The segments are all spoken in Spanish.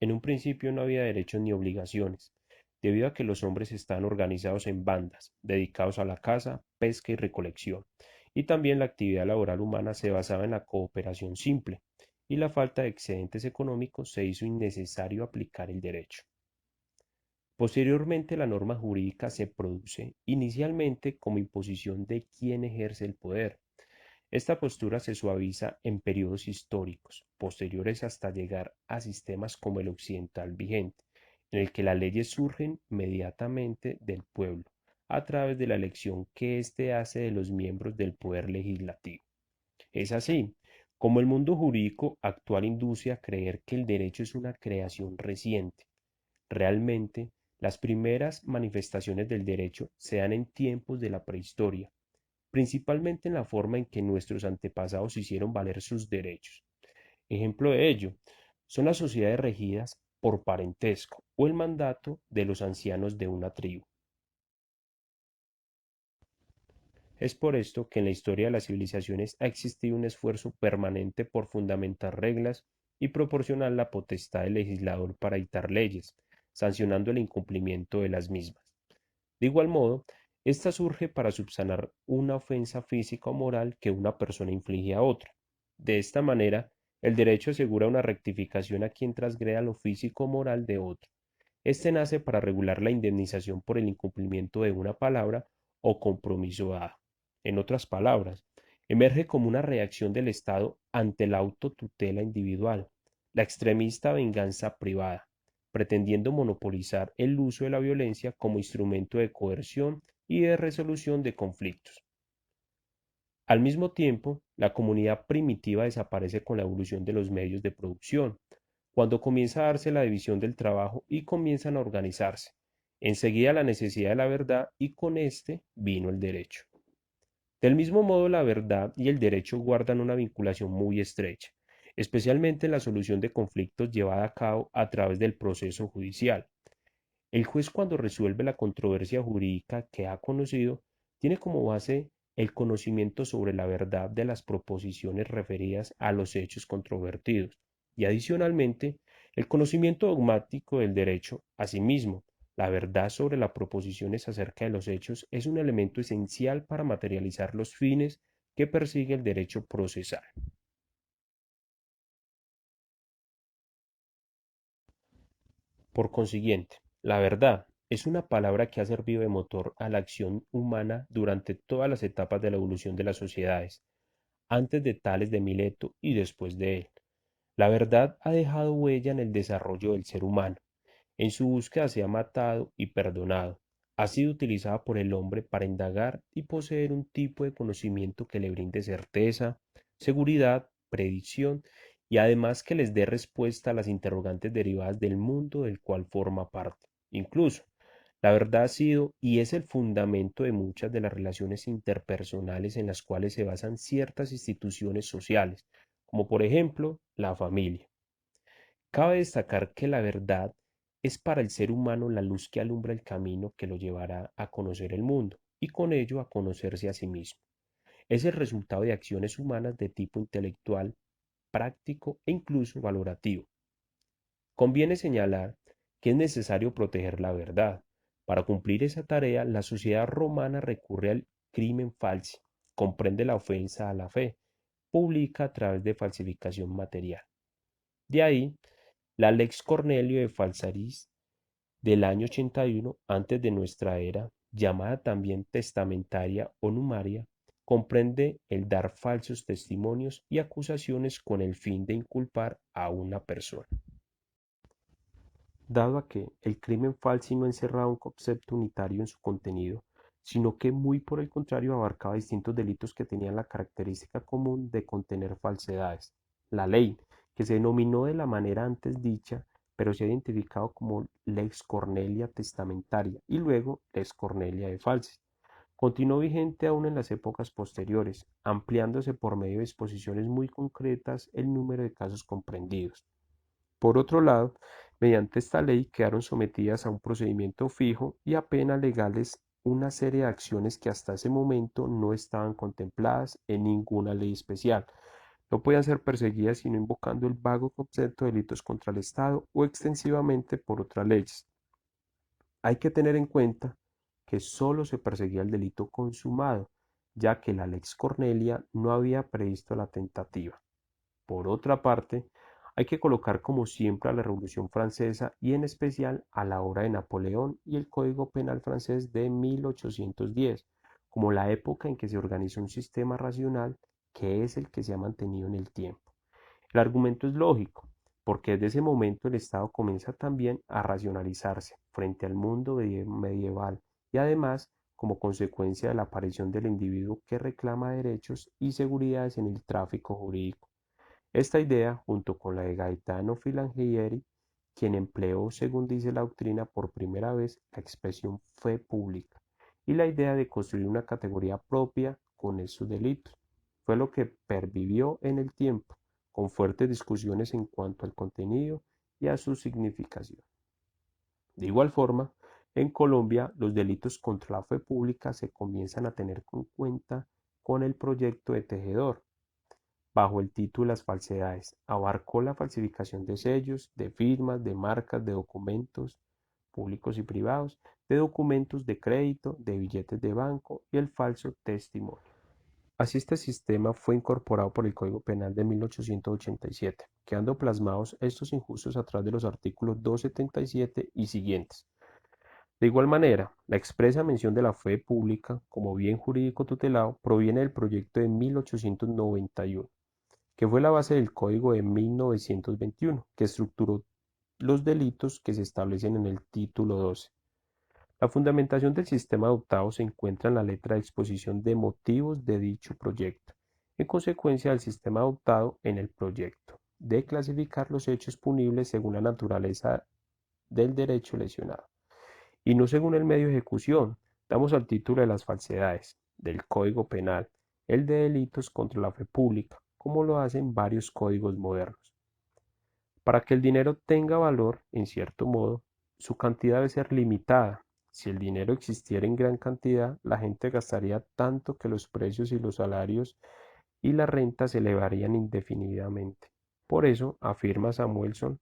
En un principio no había derechos ni obligaciones, debido a que los hombres estaban organizados en bandas, dedicados a la caza, pesca y recolección, y también la actividad laboral humana se basaba en la cooperación simple, y la falta de excedentes económicos se hizo innecesario aplicar el derecho. Posteriormente, la norma jurídica se produce inicialmente como imposición de quien ejerce el poder. Esta postura se suaviza en periodos históricos posteriores hasta llegar a sistemas como el occidental vigente, en el que las leyes surgen inmediatamente del pueblo, a través de la elección que éste hace de los miembros del poder legislativo. Es así como el mundo jurídico actual induce a creer que el derecho es una creación reciente. Realmente, las primeras manifestaciones del derecho se dan en tiempos de la prehistoria, principalmente en la forma en que nuestros antepasados hicieron valer sus derechos. Ejemplo de ello son las sociedades regidas por parentesco o el mandato de los ancianos de una tribu. Es por esto que en la historia de las civilizaciones ha existido un esfuerzo permanente por fundamentar reglas y proporcionar la potestad del legislador para dictar leyes, sancionando el incumplimiento de las mismas. De igual modo, esta surge para subsanar una ofensa física o moral que una persona inflige a otra. De esta manera, el derecho asegura una rectificación a quien transgreda lo físico o moral de otro. Este nace para regular la indemnización por el incumplimiento de una palabra o compromiso dado. En otras palabras, emerge como una reacción del Estado ante la autotutela individual, la extremista venganza privada, pretendiendo monopolizar el uso de la violencia como instrumento de coerción y de resolución de conflictos. Al mismo tiempo, la comunidad primitiva desaparece con la evolución de los medios de producción, cuando comienza a darse la división del trabajo y comienzan a organizarse. Enseguida la necesidad de la verdad y con este vino el derecho. Del mismo modo, la verdad y el derecho guardan una vinculación muy estrecha, especialmente en la solución de conflictos llevada a cabo a través del proceso judicial. El juez cuando resuelve la controversia jurídica que ha conocido, tiene como base el conocimiento sobre la verdad de las proposiciones referidas a los hechos controvertidos y adicionalmente el conocimiento dogmático del derecho. Asimismo, la verdad sobre las proposiciones acerca de los hechos es un elemento esencial para materializar los fines que persigue el derecho procesal. Por consiguiente, la verdad es una palabra que ha servido de motor a la acción humana durante todas las etapas de la evolución de las sociedades, antes de Tales de Mileto y después de él. La verdad ha dejado huella en el desarrollo del ser humano. En su búsqueda se ha matado y perdonado. Ha sido utilizada por el hombre para indagar y poseer un tipo de conocimiento que le brinde certeza, seguridad, predicción y además que les dé respuesta a las interrogantes derivadas del mundo del cual forma parte. Incluso, la verdad ha sido y es el fundamento de muchas de las relaciones interpersonales en las cuales se basan ciertas instituciones sociales, como por ejemplo la familia. Cabe destacar que la verdad es para el ser humano la luz que alumbra el camino que lo llevará a conocer el mundo y con ello a conocerse a sí mismo. Es el resultado de acciones humanas de tipo intelectual, práctico e incluso valorativo. Conviene señalar que es necesario proteger la verdad. Para cumplir esa tarea, la sociedad romana recurre al crimen falsi, comprende la ofensa a la fe, publica a través de falsificación material. De ahí la Lex Cornelio de Falsaris del año 81 antes de nuestra era, llamada también testamentaria o numaria, comprende el dar falsos testimonios y acusaciones con el fin de inculpar a una persona. Dado a que el crimen falsi no encerraba un concepto unitario en su contenido, sino que muy por el contrario abarcaba distintos delitos que tenían la característica común de contener falsedades. La ley, que se denominó de la manera antes dicha, pero se ha identificado como Lex Cornelia testamentaria y luego Lex Cornelia de Falsis, continuó vigente aún en las épocas posteriores, ampliándose por medio de disposiciones muy concretas el número de casos comprendidos. Por otro lado, mediante esta ley quedaron sometidas a un procedimiento fijo y a penas legales una serie de acciones que hasta ese momento no estaban contempladas en ninguna ley especial, no podían ser perseguidas sino invocando el vago concepto de delitos contra el Estado o extensivamente por otras leyes. Hay que tener en cuenta que solo se perseguía el delito consumado, ya que la Lex Cornelia no había previsto la tentativa. Por otra parte, hay que colocar como siempre a la Revolución Francesa y en especial a la obra de Napoleón y el Código Penal francés de 1810 como la época en que se organizó un sistema racional que es el que se ha mantenido en el tiempo. El argumento es lógico, porque desde ese momento el Estado comienza también a racionalizarse frente al mundo medieval y además como consecuencia de la aparición del individuo que reclama derechos y seguridades en el tráfico jurídico. Esta idea, junto con la de Gaetano Filangieri, quien empleó, según dice la doctrina, por primera vez la expresión fe pública, y la idea de construir una categoría propia con esos delitos, fue lo que pervivió en el tiempo, con fuertes discusiones en cuanto al contenido y a su significación. De igual forma, en Colombia los delitos contra la fe pública se comienzan a tener en cuenta con el proyecto de Tejedor, bajo el título Las falsedades. Abarcó la falsificación de sellos, de firmas, de marcas, de documentos públicos y privados, de documentos de crédito, de billetes de banco y el falso testimonio. Así este sistema fue incorporado por el Código Penal de 1887, quedando plasmados estos injustos a través de los artículos 277 y siguientes. De igual manera, la expresa mención de la fe pública como bien jurídico tutelado proviene del proyecto de 1891, que fue la base del Código de 1921, que estructuró los delitos que se establecen en el título 12. La fundamentación del sistema adoptado se encuentra en la letra de exposición de motivos de dicho proyecto, en consecuencia del sistema adoptado en el proyecto, de clasificar los hechos punibles según la naturaleza del derecho lesionado, y no según el medio de ejecución. Damos al título de las falsedades del Código Penal, el de delitos contra la fe pública, como lo hacen varios códigos modernos. Para que el dinero tenga valor, en cierto modo, su cantidad debe ser limitada. Si el dinero existiera en gran cantidad, la gente gastaría tanto que los precios y los salarios y la renta se elevarían indefinidamente. Por eso, afirma Samuelson,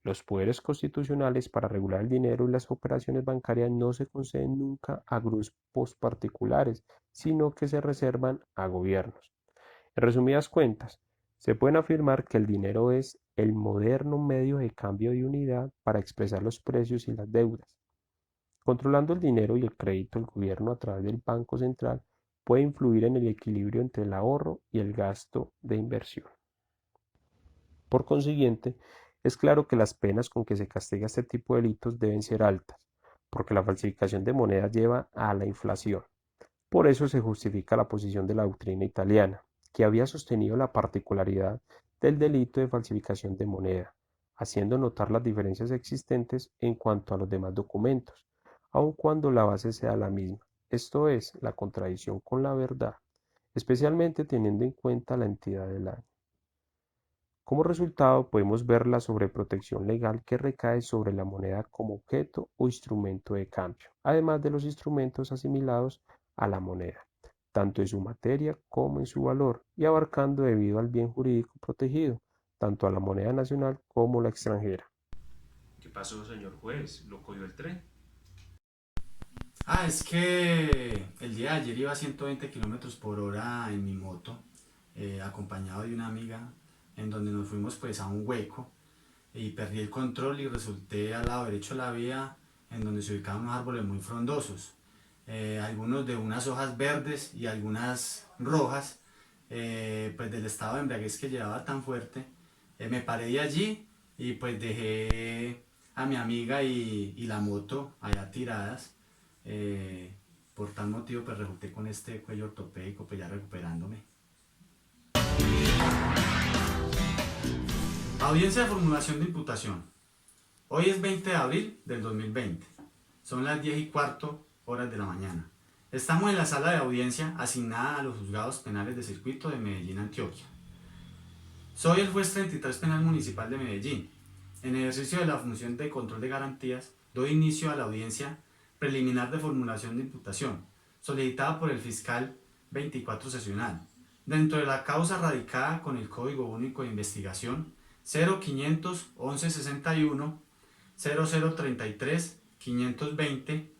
los poderes constitucionales para regular el dinero y las operaciones bancarias no se conceden nunca a grupos particulares, sino que se reservan a gobiernos. En resumidas cuentas, se puede afirmar que el dinero es el moderno medio de cambio de unidad para expresar los precios y las deudas. Controlando el dinero y el crédito, el gobierno a través del Banco Central puede influir en el equilibrio entre el ahorro y el gasto de inversión. Por consiguiente, es claro que las penas con que se castiga este tipo de delitos deben ser altas, porque la falsificación de monedas lleva a la inflación. Por eso se justifica la posición de la doctrina italiana, que había sostenido la particularidad del delito de falsificación de moneda, haciendo notar las diferencias existentes en cuanto a los demás documentos, aun cuando la base sea la misma, esto es, la contradicción con la verdad, especialmente teniendo en cuenta la entidad del año. Como resultado, podemos ver la sobreprotección legal que recae sobre la moneda como objeto o instrumento de cambio, además de los instrumentos asimilados a la moneda, tanto en su materia como en su valor, y abarcando debido al bien jurídico protegido, tanto a la moneda nacional como la extranjera. ¿Qué pasó, señor juez? ¿Lo cogió el tren? Es que el día de ayer iba a 120 kilómetros por hora en mi moto, acompañado de una amiga, en donde nos fuimos pues a un hueco y perdí el control y resulté al lado derecho de la vía en donde se ubicaban unos árboles muy frondosos, algunos de unas hojas verdes y algunas rojas, pues del estado de embriaguez que llevaba tan fuerte. Me paré de allí y pues dejé a mi amiga y la moto allá tiradas. eh, por tal motivo pues resulté con este cuello ortopédico pues ya recuperándome. Audiencia de formulación de imputación. Hoy es 20 de abril del 2020. Son las 10:15 horas de la mañana. Estamos en la sala de audiencia asignada a los juzgados penales de circuito de Medellín, Antioquia. Soy el juez 33 Penal Municipal de Medellín. En ejercicio de la función de control de garantías, doy inicio a la audiencia preliminar de formulación de imputación, solicitada por el fiscal 24 sesional, dentro de la causa radicada con el Código Único de Investigación 0500 1161 0033 520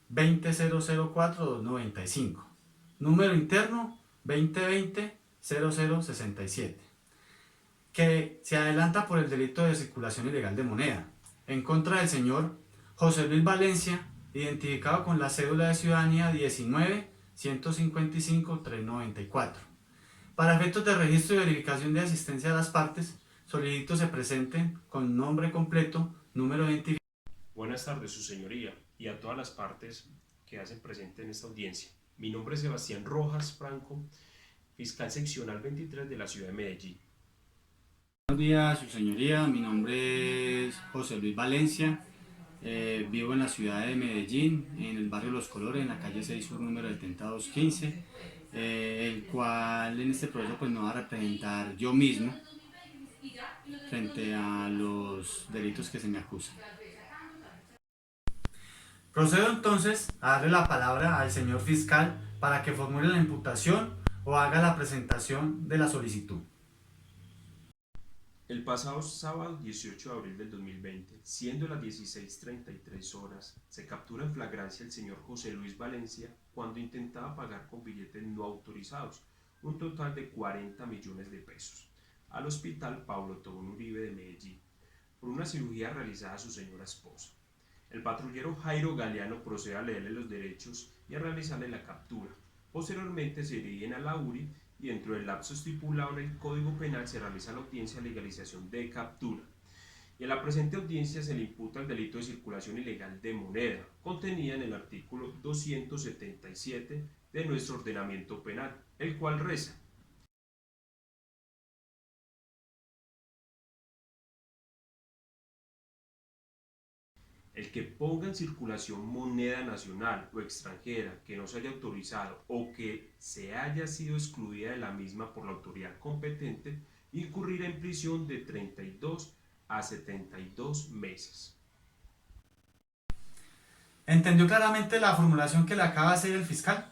20004 295, número interno 2020 0067, que se adelanta por el delito de circulación ilegal de moneda en contra del señor José Luis Valencia, identificado con la cédula de ciudadanía 19 155 394. Para efectos de registro y verificación de asistencia a las partes, solicito se presenten con nombre completo, número de identificación. Buenas tardes, su señoría, y a todas las partes que hacen presente en esta audiencia. Mi nombre es Sebastián Rojas Franco, fiscal seccional 23 de la ciudad de Medellín. Buenos días, su señoría. Mi nombre es José Luis Valencia. Vivo en la ciudad de Medellín, en el barrio Los Colores, en la calle 6 Sur, número 70215, el cual en este proceso pues me va a representar yo mismo frente a los delitos que se me acusan. Procedo entonces a darle la palabra al señor fiscal para que formule la imputación o haga la presentación de la solicitud. El pasado sábado 18 de abril del 2020, siendo las 16:33 horas, se captura en flagrancia el señor José Luis Valencia cuando intentaba pagar con billetes no autorizados un total de 40 millones de pesos al Hospital Pablo Tobón Uribe de Medellín por una cirugía realizada a su señora esposa. El patrullero Jairo Galeano procede a leerle los derechos y a realizarle la captura. Posteriormente se dirigen a la URI y dentro del lapso estipulado en el Código Penal se realiza la audiencia de legalización de captura. Y en la presente audiencia se le imputa el delito de circulación ilegal de moneda, contenida en el artículo 277 de nuestro ordenamiento penal, el cual reza: el que ponga en circulación moneda nacional o extranjera que no se haya autorizado o que se haya sido excluida de la misma por la autoridad competente, incurrirá en prisión de 32 a 72 meses. ¿Entendió claramente la formulación que le acaba de hacer el fiscal?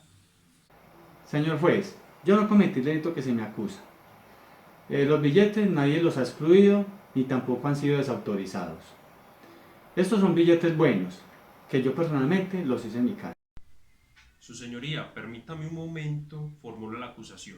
Señor juez, yo no cometí el delito que se me acusa. Los billetes nadie los ha excluido ni tampoco han sido desautorizados. Estos son billetes buenos, que yo personalmente los hice en mi casa. Su señoría, permítame un momento, formulo la acusación.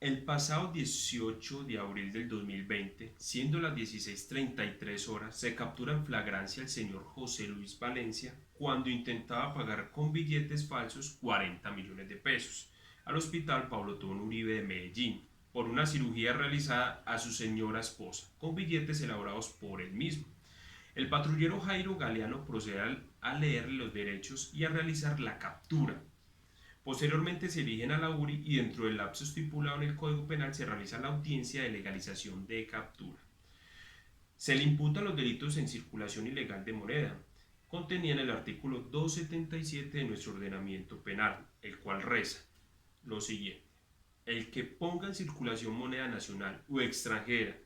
El pasado 18 de abril del 2020, siendo las 16:33 horas, se captura en flagrancia el señor José Luis Valencia cuando intentaba pagar con billetes falsos 40 millones de pesos al Hospital Pablo Tobón Uribe de Medellín por una cirugía realizada a su señora esposa con billetes elaborados por él mismo. El patrullero Jairo Galeano procede a leerle los derechos y a realizar la captura. Posteriormente se dirigen a la URI y dentro del lapso estipulado en el Código Penal se realiza la audiencia de legalización de captura. Se le imputan los delitos en circulación ilegal de moneda, contenida en el artículo 277 de nuestro ordenamiento penal, el cual reza lo siguiente: el que ponga en circulación moneda nacional o extranjera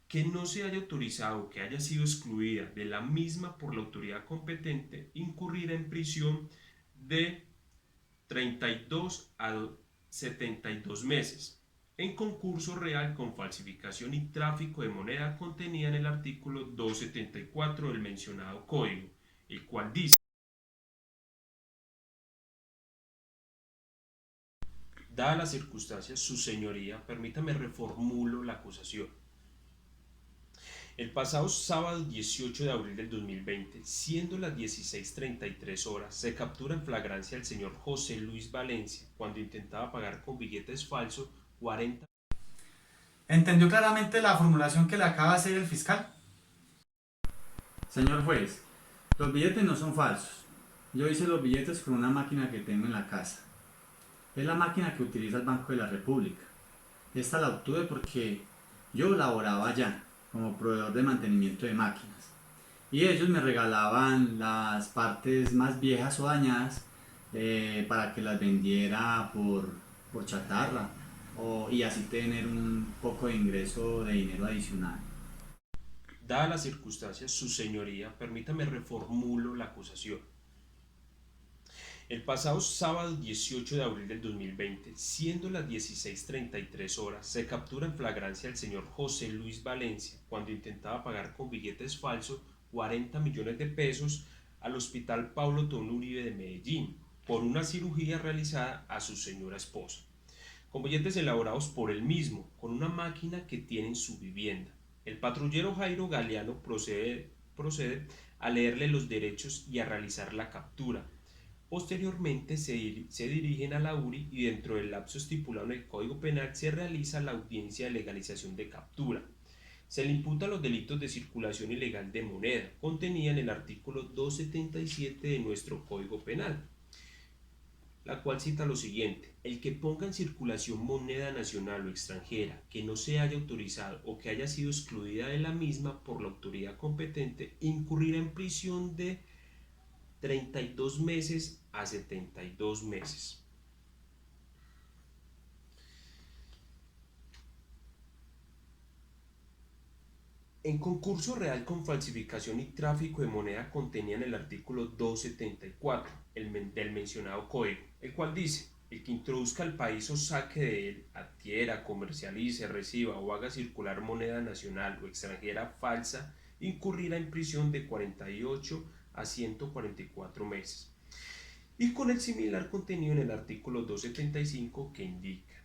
que no se haya autorizado o que haya sido excluida de la misma por la autoridad competente, incurrirá en prisión de 32 a 72 meses, en concurso real con falsificación y tráfico de moneda contenida en el artículo 274 del mencionado código, el cual dice: dadas las circunstancias, su señoría, permítame reformulo la acusación. El pasado sábado 18 de abril del 2020, siendo las 16:33 horas, se captura en flagrancia el señor José Luis Valencia cuando intentaba pagar con billetes falsos 40. ¿Entendió claramente la formulación que le acaba de hacer el fiscal? Señor juez, los billetes no son falsos. Yo hice los billetes con una máquina que tengo en la casa. Es la máquina que utiliza el Banco de la República. Esta la obtuve porque yo laboraba allá como proveedor de mantenimiento de máquinas. Y ellos me regalaban las partes más viejas o dañadas para que las vendiera por chatarra y así tener un poco de ingreso de dinero adicional. Dadas las circunstancias, su señoría, permítame reformulo la acusación. El pasado sábado 18 de abril del 2020, siendo las 16:33 horas, se captura en flagrancia al señor José Luis Valencia cuando intentaba pagar con billetes falsos 40 millones de pesos al Hospital Paulo Tón Uribe de Medellín por una cirugía realizada a su señora esposa, con billetes elaborados por él mismo, con una máquina que tiene en su vivienda. El patrullero Jairo Galeano procede a leerle los derechos y a realizar la captura. Posteriormente se dirigen a la URI y dentro del lapso estipulado en el Código Penal se realiza la audiencia de legalización de captura. Se le imputa los delitos de circulación ilegal de moneda, contenida en el artículo 277 de nuestro Código Penal, la cual cita lo siguiente: el que ponga en circulación moneda nacional o extranjera que no se haya autorizado o que haya sido excluida de la misma por la autoridad competente incurrirá en prisión de 32 meses a 72 meses. En concurso real con falsificación y tráfico de moneda contenida en el artículo 274 del mencionado código, el cual dice: el que introduzca al país o saque de él, adquiera, comercialice, reciba o haga circular moneda nacional o extranjera falsa, incurrirá en prisión de 48 a 144 meses. Y con el similar contenido en el artículo 275 que indica: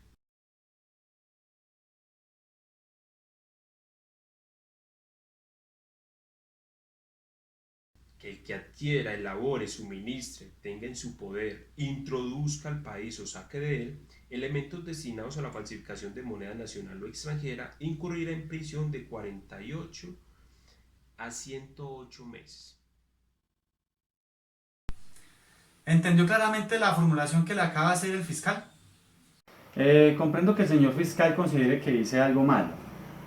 que el que adquiera, elabore, suministre, tenga en su poder, introduzca al país o saque de él elementos destinados a la falsificación de moneda nacional o extranjera, incurrirá en prisión de 48 a 108 meses. ¿Entendió claramente la formulación que le acaba de hacer el fiscal? Comprendo que el señor fiscal considere que hice algo malo,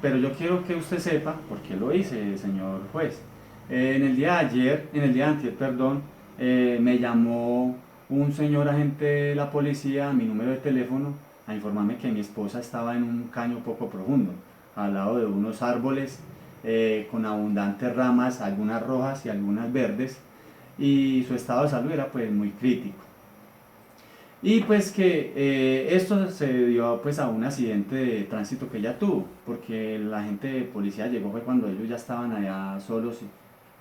pero yo quiero que usted sepa por qué lo hice, señor juez. En el día de ayer, en el día de antier, perdón, me llamó un señor agente de la policía a mi número de teléfono a informarme que mi esposa estaba en un caño poco profundo, al lado de unos árboles con abundantes ramas, algunas rojas y algunas verdes, y su estado de salud era pues muy crítico. Y pues que esto se debió pues a un accidente de tránsito que ella tuvo, porque la gente de policía llegó fue cuando ellos ya estaban allá solos,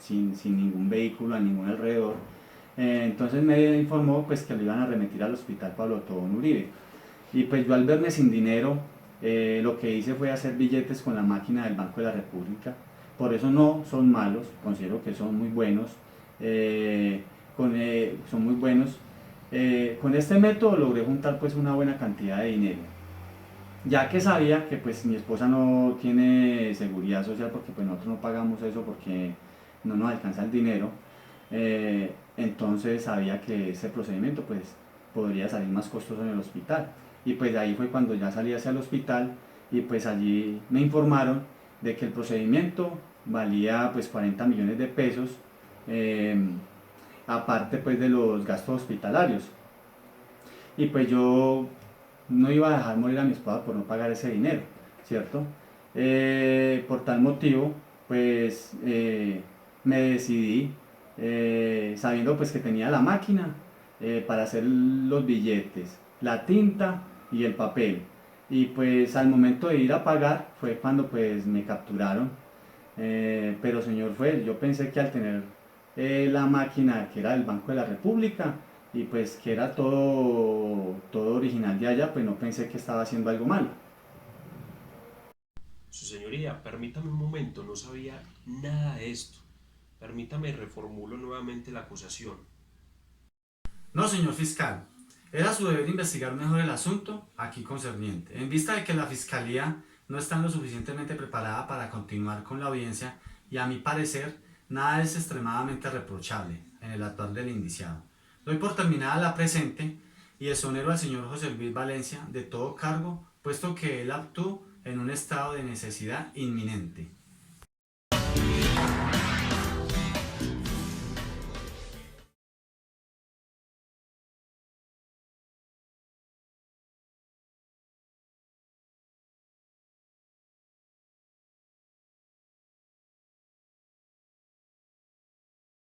sin ningún vehículo a ningún alrededor. Entonces me informó pues que lo iban a remitir al hospital Pablo Tobón Uribe. Y pues yo al verme sin dinero, lo que hice fue hacer billetes con la máquina del Banco de la República. Por eso no son malos, considero que son muy buenos. Son muy buenos. Con este método logré juntar pues una buena cantidad de dinero, ya que sabía que pues mi esposa no tiene seguridad social porque pues nosotros no pagamos eso porque no nos alcanza el dinero. Entonces sabía que ese procedimiento pues podría salir más costoso en el hospital, y pues ahí fue cuando ya salí hacia el hospital y pues allí me informaron de que el procedimiento valía pues 40 millones de pesos, eh, aparte pues de los gastos hospitalarios. Y pues yo no iba a dejar morir a mi esposa por no pagar ese dinero, ¿cierto? Por tal motivo, pues me decidí, sabiendo pues que tenía la máquina para hacer los billetes, la tinta y el papel. Y pues al momento de ir a pagar fue cuando pues me capturaron. Pero señor juez, yo pensé que al tener la máquina que era del Banco de la República y pues que era todo original de allá, pues no pensé que estaba haciendo algo mal. Su señoría, permítame un momento, no sabía nada de esto. Permítame reformulo nuevamente la acusación. No, señor fiscal. Era su deber investigar mejor el asunto aquí concerniente. En vista de que la fiscalía no está lo suficientemente preparada para continuar con la audiencia y a mi parecer nada es extremadamente reprochable en el actuar del indiciado. Doy por terminada la presente y exonero al señor José Luis Valencia de todo cargo, puesto que él actuó en un estado de necesidad inminente.